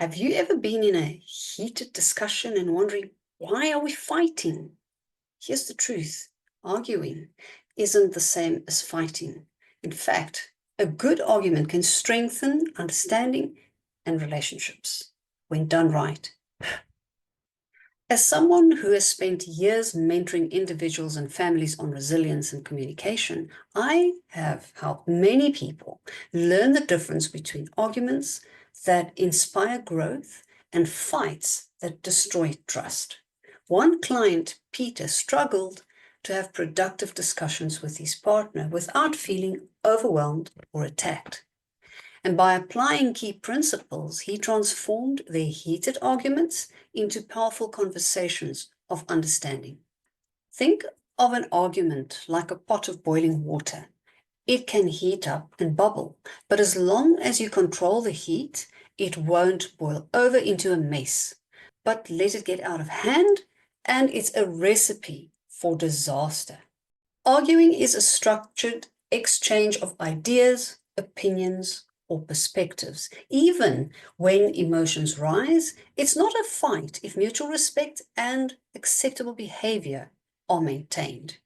Have you ever been in a heated discussion and wondering, why are we fighting? Here's the truth. Arguing isn't the same as fighting. In fact, a good argument can strengthen understanding and relationships when done right. As someone who has spent years mentoring individuals and families on resilience and communication, I have helped many people learn the difference between arguments that inspire growth and fights that destroy trust. One client, Peter, struggled to have productive discussions with his partner without feeling overwhelmed or attacked. And by applying key principles, he transformed their heated arguments into powerful conversations of understanding. Think of an argument like a pot of boiling water. It can heat up and bubble, but as long as you control the heat, it won't boil over into a mess. But let it get out of hand, and it's a recipe for disaster. Arguing is a structured exchange of ideas, opinions, or perspectives. Even when emotions rise, it's not a fight if mutual respect and acceptable behavior are maintained.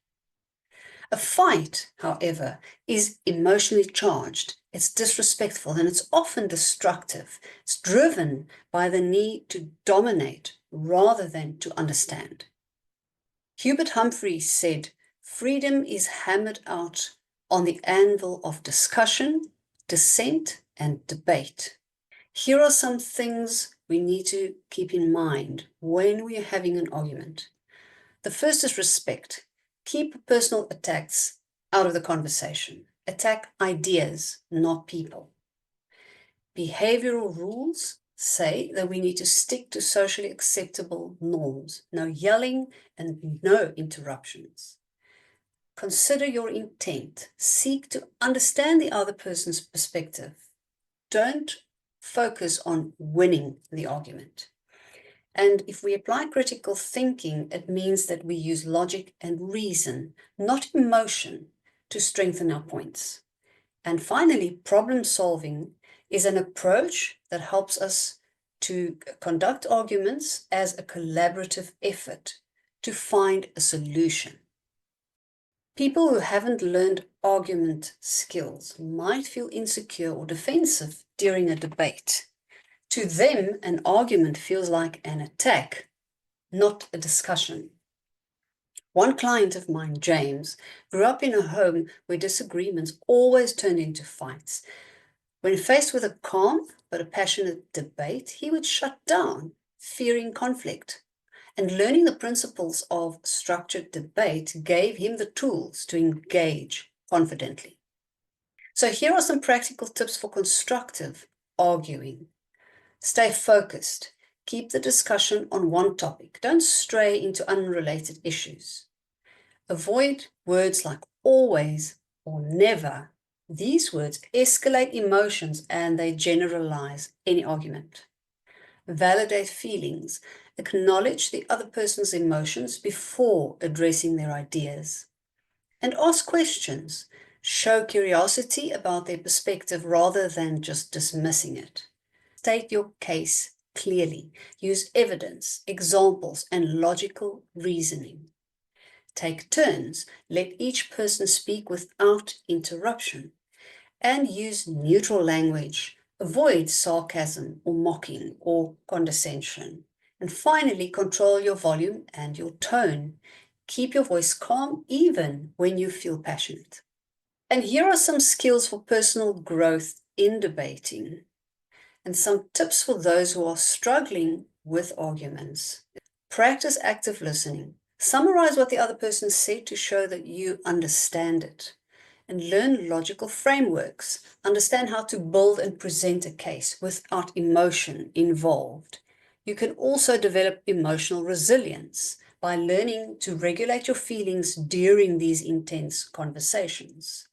A fight, however, is emotionally charged, it's disrespectful, and it's often destructive. It's driven by the need to dominate rather than to understand. Hubert Humphrey said, "Freedom is hammered out on the anvil of discussion, dissent, and debate." Here are some things we need to keep in mind when we are having an argument. The first is respect. Keep personal attacks out of the conversation. Attack ideas, not people. Behavioral rules say that we need to stick to socially acceptable norms. No yelling and no interruptions. Consider your intent. Seek to understand the other person's perspective. Don't focus on winning the argument. And if we apply critical thinking, it means that we use logic and reason, not emotion, to strengthen our points. And finally, problem solving is an approach that helps us to conduct arguments as a collaborative effort to find a solution. People who haven't learned argument skills might feel insecure or defensive during a debate. To them, an argument feels like an attack, not a discussion. One client of mine, James, grew up in a home where disagreements always turned into fights. When faced with a calm but a passionate debate, he would shut down, fearing conflict. And learning the principles of structured debate gave him the tools to engage confidently. So here are some practical tips for constructive arguing. Stay focused. Keep the discussion on one topic. Don't stray into unrelated issues. Avoid words like always or never. These words escalate emotions and they generalize any argument. Validate feelings. Acknowledge the other person's emotions before addressing their ideas. And ask questions. Show curiosity about their perspective rather than just dismissing it. State your case clearly. Use evidence, examples, and logical reasoning. Take turns. Let each person speak without interruption. And use neutral language. Avoid sarcasm or mocking or condescension. And finally, control your volume and your tone. Keep your voice calm even when you feel passionate. And here are some skills for personal growth in debating and some tips for those who are struggling with arguments. Practice active listening. Summarize what the other person said to show that you understand it. And learn logical frameworks. Understand how to build and present a case without emotion involved. You can also develop emotional resilience by learning to regulate your feelings during these intense conversations.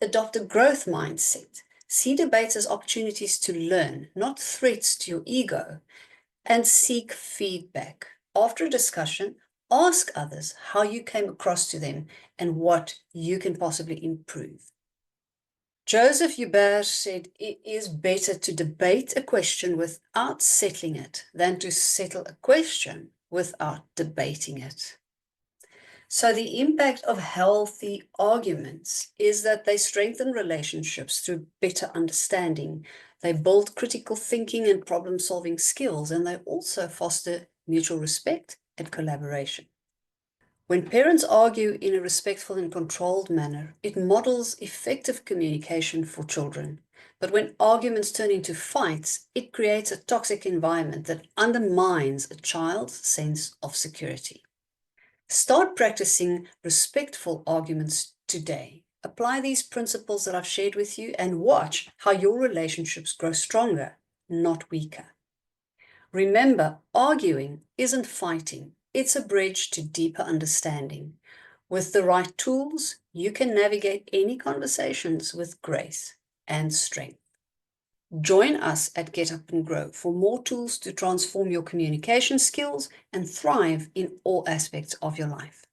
Adopt a growth mindset. See debates as opportunities to learn, not threats to your ego. And seek feedback. After a discussion, ask others how you came across to them and what you can possibly improve. Joseph Joubert said it is better to debate a question without settling it than to settle a question without debating it. So the impact of healthy arguments is that they strengthen relationships through better understanding. They build critical thinking and problem-solving skills, and they also foster mutual respect and collaboration. When parents argue in a respectful and controlled manner, it models effective communication for children. But when arguments turn into fights, it creates a toxic environment that undermines a child's sense of security. Start practicing respectful arguments today. Apply these principles that I've shared with you and watch how your relationships grow stronger, not weaker. Remember, arguing isn't fighting. It's a bridge to deeper understanding. With the right tools, you can navigate any conversations with grace and strength. Join us at Get Up and Grow for more tools to transform your communication skills and thrive in all aspects of your life.